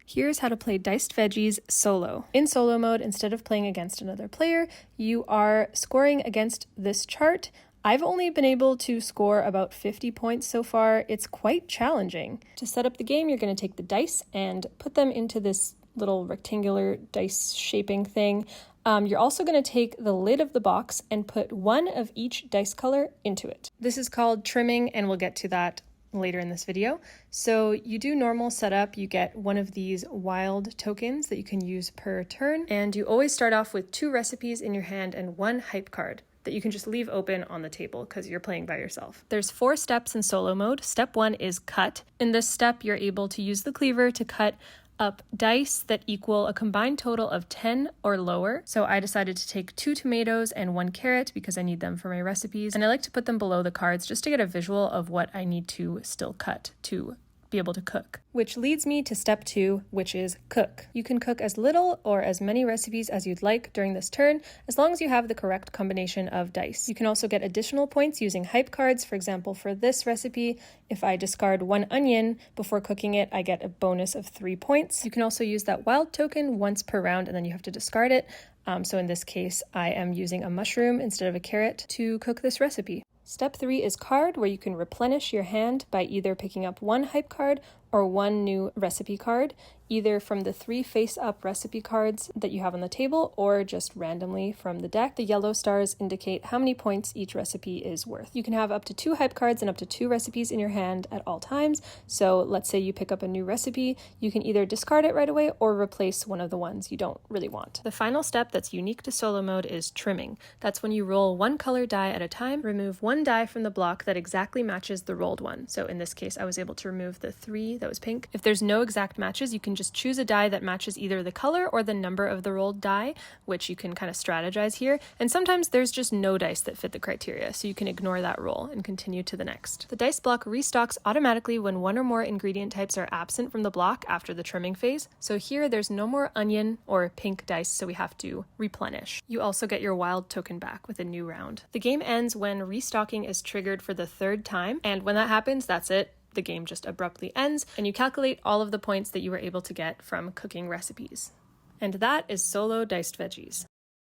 Here's how to play Diced Veggies solo. In solo mode, instead of playing against another player, you are scoring against this chart. I've only been able to score about 50 points so far. It's quite challenging. To set up the game, you're going to take the dice and put them into this little rectangular dice shaping thing. You're also going to take the lid of the box and put one of each dice color into it. This is called trimming, and we'll get to that later in this video. So you do normal setup, you get one of these wild tokens that you can use per turn, and you always start off with 2 recipes in your hand and 1 hype card that you can just leave open on the table because you're playing by yourself. There's 4 steps in solo mode. Step 1 is cut. In this step, you're able to use the cleaver to cut up dice that equal a combined total of 10 or lower. So I decided to take 2 tomatoes and 1 carrot because I need them for my recipes. And I like to put them below the cards just to get a visual of what I need to still cut to be able to cook. Which leads me to step 2, which is cook. You can cook as little or as many recipes as you'd like during this turn, as long as you have the correct combination of dice. You can also get additional points using hype cards. For example, for this recipe, if I discard 1 onion before cooking it, I get a bonus of 3 points. You can also use that wild token once per round, and then you have to discard it. So in this case, I am using a mushroom instead of a carrot to cook this recipe. Step 3 is card, where you can replenish your hand by either picking up 1 hype card or 1 new recipe card, either from the 3 face-up recipe cards that you have on the table or just randomly from the deck. The yellow stars indicate how many points each recipe is worth. You can have up to 2 hype cards and up to 2 recipes in your hand at all times. So let's say you pick up a new recipe, you can either discard it right away or replace one of the ones you don't really want. The final step that's unique to solo mode is trimming. That's when you roll 1 color die at a time, remove 1 die from the block that exactly matches the rolled one. So in this case, I was able to remove the 3 that was pink. If there's no exact matches, you can just choose a die that matches either the color or the number of the rolled die, which you can kind of strategize here. And sometimes there's just no dice that fit the criteria, so you can ignore that roll and continue to the next. The dice block restocks automatically when 1 or more ingredient types are absent from the block after the trimming phase. So here there's no more onion or pink dice, so we have to replenish. You also get your wild token back with a new round. The game ends when restocking is triggered for the 3rd time, and when that happens, that's it. The game just abruptly ends, and you calculate all of the points that you were able to get from cooking recipes. And that is solo Diced Veggies.